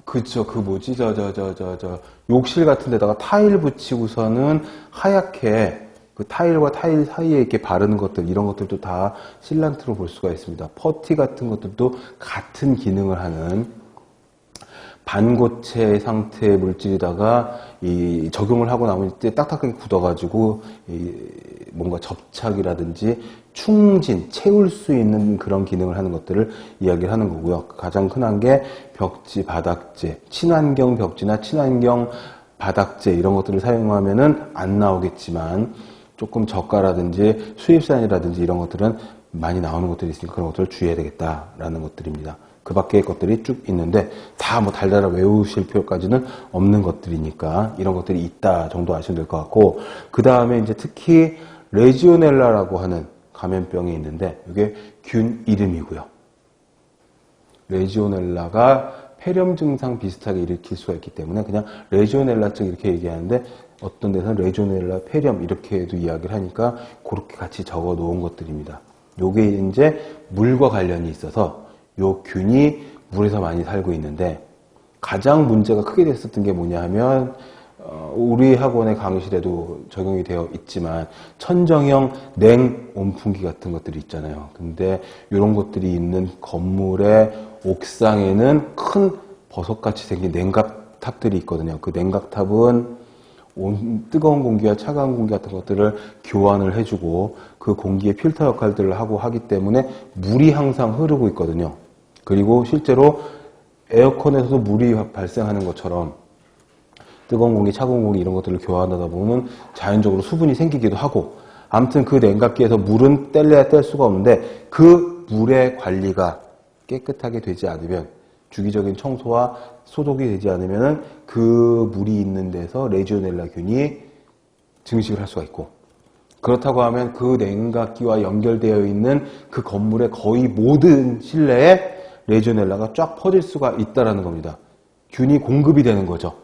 그쵸. 욕실 같은 데다가 타일 붙이고서는 하얗게 그 타일과 타일 사이에 이렇게 바르는 것들, 이런 것들도 다 실란트로 볼 수가 있습니다. 퍼티 같은 것들도 같은 기능을 하는 반고체 상태의 물질에다가 적용을 하고 나면 때 딱딱하게 굳어가지고 뭔가 접착이라든지 충진, 채울 수 있는 그런 기능을 하는 것들을 이야기를 하는 거고요. 가장 흔한 게 벽지, 바닥재, 친환경 벽지나 친환경 바닥재 이런 것들을 사용하면은 안 나오겠지만 조금 저가라든지 수입산이라든지 이런 것들은 많이 나오는 것들이 있으니까 그런 것들을 주의해야 되겠다라는 것들입니다. 그 밖의 것들이 쭉 있는데 다 뭐 달달아 외우실 필요까지는 없는 것들이니까 이런 것들이 있다 정도 아시면 될 것 같고, 그 다음에 이제 특히 레지오넬라라고 하는 감염병이 있는데 이게 균 이름이고요. 레지오넬라가 폐렴 증상 비슷하게 일으킬 수가 있기 때문에 그냥 레지오넬라증 이렇게 얘기하는데 어떤 데서는 레지오넬라 폐렴 이렇게도 이야기를 하니까 그렇게 같이 적어 놓은 것들입니다. 요게 이제 물과 관련이 있어서 요 균이 물에서 많이 살고 있는데 가장 문제가 크게 됐었던 게 뭐냐 하면 우리 학원의 강의실에도 적용이 되어 있지만 천정형 냉 온풍기 같은 것들이 있잖아요. 근데 이런 것들이 있는 건물의 옥상에는 큰 버섯같이 생긴 냉각탑들이 있거든요. 그 냉각탑은 뜨거운 공기와 차가운 공기 같은 것들을 교환을 해주고 그 공기의 필터 역할들을 하고 하기 때문에 물이 항상 흐르고 있거든요. 그리고 실제로 에어컨에서도 물이 발생하는 것처럼 뜨거운 공기, 차가운 공기 이런 것들을 교환하다 보면 자연적으로 수분이 생기기도 하고, 아무튼 그 냉각기에서 물은 뗄래야 뗄 수가 없는데 그 물의 관리가 깨끗하게 되지 않으면, 주기적인 청소와 소독이 되지 않으면 그 물이 있는 데서 레지오넬라균이 증식을 할 수가 있고, 그렇다고 하면 그 냉각기와 연결되어 있는 그 건물의 거의 모든 실내에 레지오넬라가 쫙 퍼질 수가 있다는 겁니다. 균이 공급이 되는 거죠.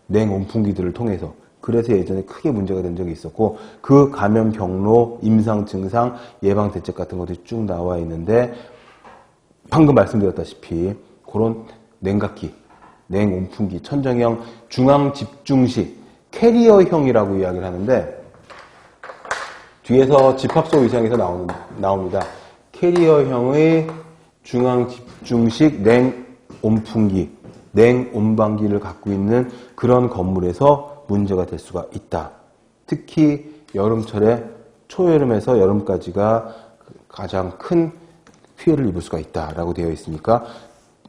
냉온풍기들을 통해서. 그래서 예전에 크게 문제가 된 적이 있었고, 그 감염 경로, 임상 증상, 예방 대책 같은 것들이 쭉 나와 있는데, 방금 말씀드렸다시피 그런 냉각기, 냉온풍기, 천정형 중앙 집중식 캐리어형이라고 이야기를 하는데, 뒤에서 집합소 위상에서 나옵니다. 캐리어형의 중앙 집중식 냉온풍기, 냉온방기를 갖고 있는 그런 건물에서 문제가 될 수가 있다. 특히 여름철에 초여름에서 여름까지가 가장 큰 피해를 입을 수가 있다라고 되어 있으니까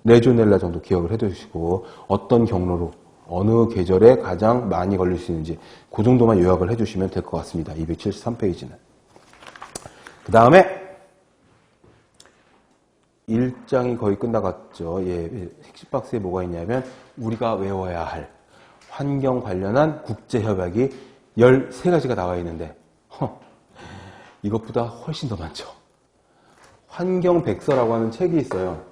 레지오넬라 정도 기억을 해두시고, 어떤 경로로 어느 계절에 가장 많이 걸릴 수 있는지 그 정도만 요약을 해주시면 될 것 같습니다. 273페이지는. 그 다음에 1장이 거의 끝나갔죠. 핵심 박스에 뭐가 있냐면 우리가 외워야 할 환경 관련한 국제협약이 13가지가 나와 있는데 이것보다 훨씬 더 많죠. 환경백서라고 하는 책이 있어요.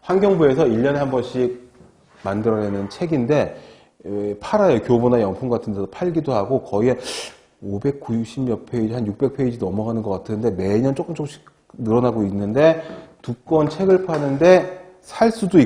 환경부에서 1년에 한 번씩 만들어내는 책인데 팔아요. 교보나 영품 같은 데서 팔기도 하고 거의 590몇 페이지, 한 600페이지 넘어가는 것 같은데 매년 조금씩 늘어나고 있는데 두꺼운 책을 파는데 살 수도 있고